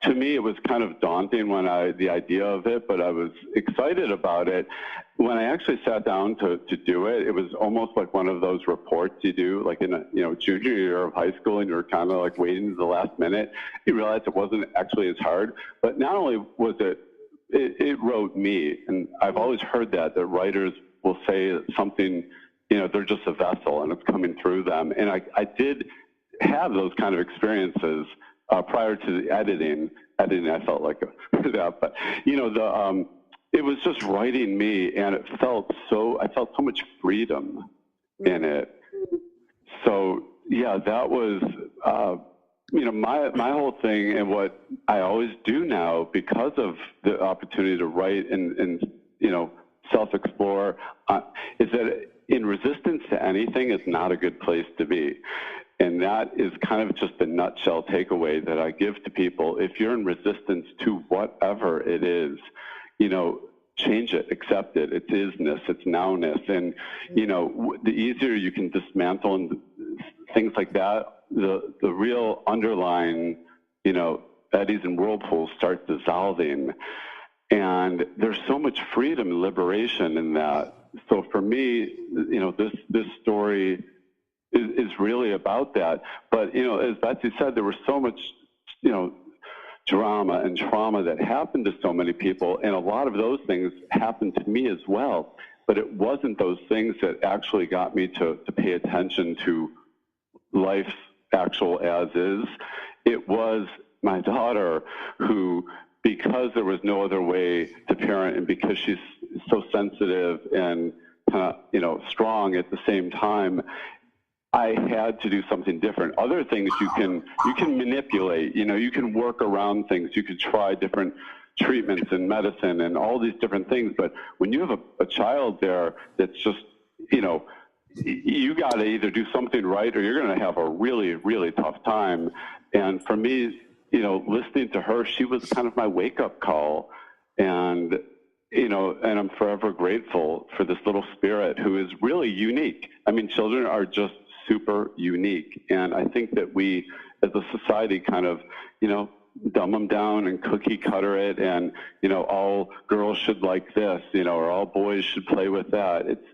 to me, it was kind of daunting the idea of it, but I was excited about it. When I actually sat down to do it, it was almost like one of those reports you do, like in a junior year of high school, and you're kind of like waiting to the last minute. You realize it wasn't actually as hard, but not only was it wrote me, and I've always heard that writers will say something, they're just a vessel and it's coming through them. And I did have those kind of experiences prior to the editing, I felt like that, but it was just writing me, and I felt so much freedom in it. So yeah, that was my whole thing, and what I always do now because of the opportunity to write and self-explore is that in resistance to anything is not a good place to be. And that is kind of just the nutshell takeaway that I give to people. If you're in resistance to whatever it is, change it, accept it. It's isness, it's nowness. And, the easier you can dismantle and things like that, the real underlying, eddies and whirlpools start dissolving. And there's so much freedom and liberation in that. So for me, this story is really about that. But, as Betsy said, there was so much, drama and trauma that happened to so many people, and a lot of those things happened to me as well. But it wasn't those things that actually got me to pay attention to life's actual as is. It was my daughter who, because there was no other way to parent, and because she's so sensitive and strong at the same time, I had to do something different. Other things you can manipulate, you can work around things. You could try different treatments and medicine and all these different things. But when you have a child there that's just, you got to either do something right or you're going to have a really, really tough time. And for me, listening to her, she was kind of my wake-up call. And and I'm forever grateful for this little spirit who is really unique. I mean, children are just super unique. And I think that we, as a society, kind of, dumb them down and cookie cutter it, and, all girls should like this, or all boys should play with that. It's,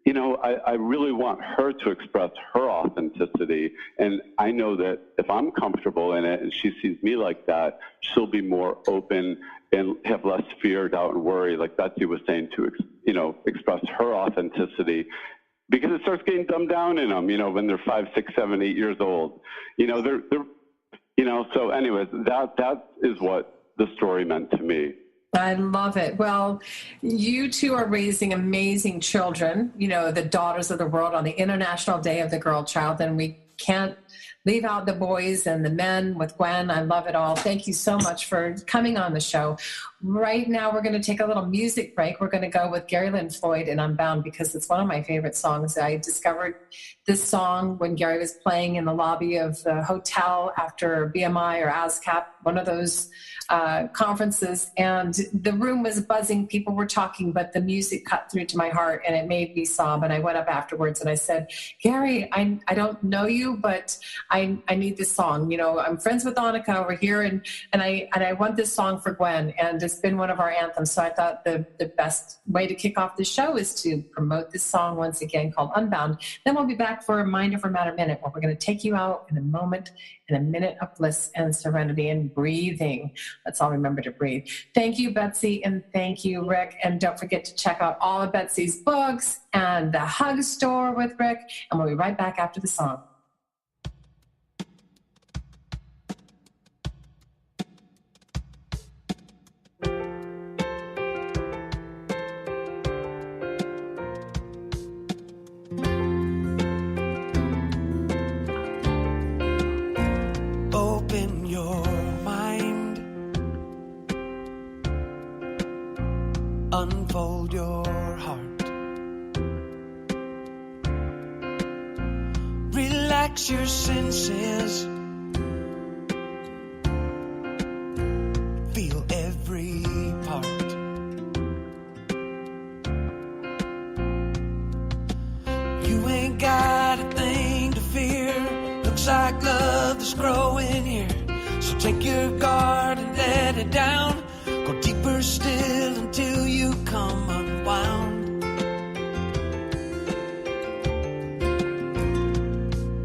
I really want her to express her authenticity. And I know that if I'm comfortable in it and she sees me like that, she'll be more open and have less fear, doubt, and worry, like Betsy was saying, to, express her authenticity. Because it starts getting dumbed down in them, when they're 5, 6, 7, 8 years old. So anyways, that is what the story meant to me. I love it. Well, you two are raising amazing children, the daughters of the world on the International Day of the Girl Child, and we can't leave out the boys and the men with Gwen. I love it all. Thank you so much for coming on the show. Right now, we're going to take a little music break. We're going to go with Lynn, Floyd, and Unbound, because it's one of my favorite songs. I discovered this song when Gary was playing in the lobby of the hotel after BMI or ASCAP, one of those conferences, and the room was buzzing. People were talking, but the music cut through to my heart, and it made me sob. And I went up afterwards and I said, Gary, I don't know you, but I need this song. I'm friends with Annika over here, and I want this song for Gwen. And it's been one of our anthems. So I thought the best way to kick off the show is to promote this song once again called Unbound. Then we'll be back for a Mind Over Matter Minute, where we're going to take you out in a minute of bliss and serenity and breathing. Let's all remember to breathe. Thank you, Betsy, and thank you, Rick. And don't forget to check out all of Betsy's books and the Hug Store with Rick. And we'll be right back after the song. Unfold your heart. Relax your senses. Feel every part. You ain't got a thing to fear. Looks like love is growing here. So take your guard and let it down. Go deeper still until you come unwound.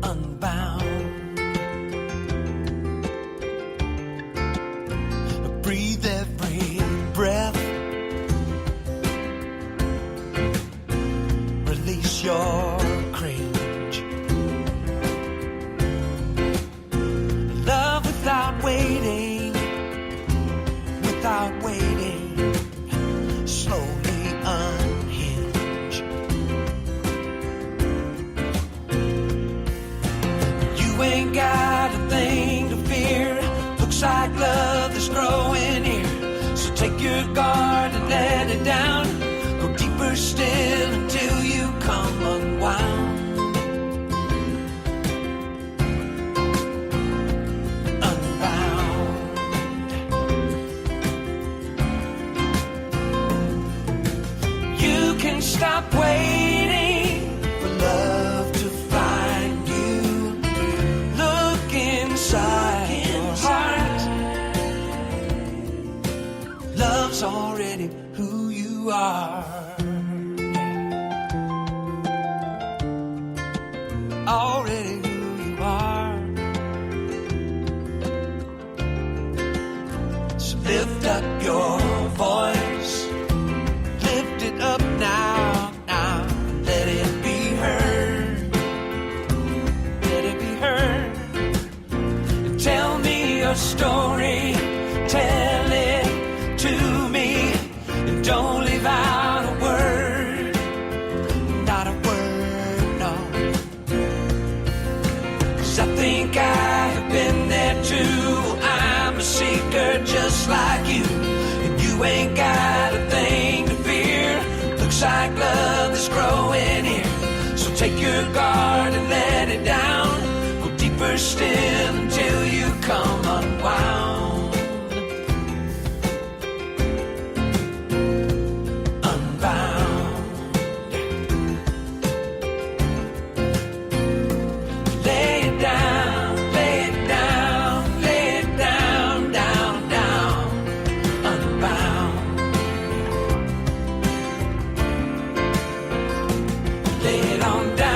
Unbound. Breathe every breath. Release your cringe. Love without waiting. Without waiting, slowly unhinge. You ain't got a thing to fear. Looks like love is growing here. So take your guard and let it down. Go deeper still until you come unwound. Stop waiting for love to find you. Look inside your heart. Love's already who you are. Already who you are. So lift up your voice. Lift it up now. Story, tell it to me, and don't leave out a word, not a word, no. 'Cause I think I have been there too. I'm a seeker just like you, and you ain't got a thing to fear. Looks like love is growing here. So take your guard and let it down. Go deeper still until you come unwound. Unbound. Lay it down, lay it down, lay it down, down, down. Unbound. Lay it on down.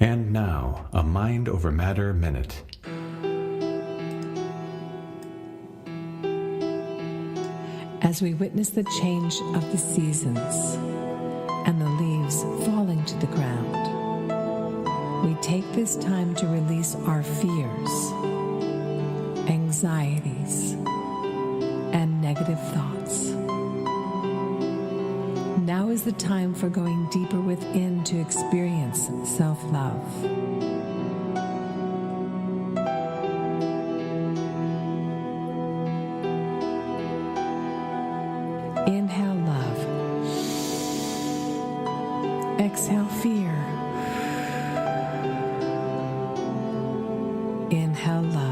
And now, a Mind Over Matter Minute. As we witness the change of the seasons and the leaves falling to the ground, we take this time to release our fears, anxieties, negative thoughts. Now is the time for going deeper within to experience self-love. Inhale love. Exhale fear. Inhale love.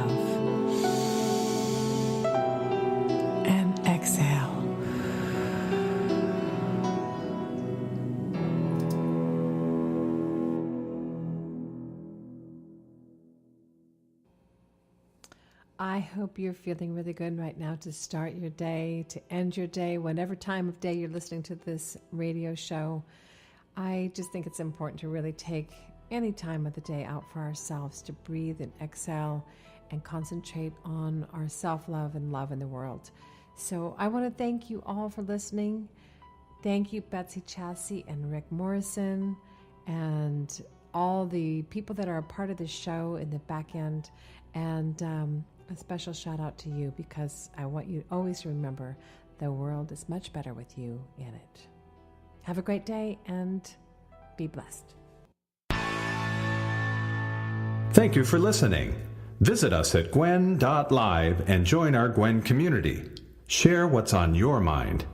And exhale. I hope you're feeling really good right now to start your day, to end your day, whatever time of day you're listening to this radio show. I just think it's important to really take any time of the day out for ourselves to breathe and exhale and concentrate on our self-love and love in the world. So I want to thank you all for listening. Thank you, Betsy Chasse and Rick Morrison, and all the people that are a part of the show in the back end. And a special shout out to you, because I want you always to remember the world is much better with you in it. Have a great day and be blessed. Thank you for listening. Visit us at gwen.live and join our Gwen community. Share what's on your mind.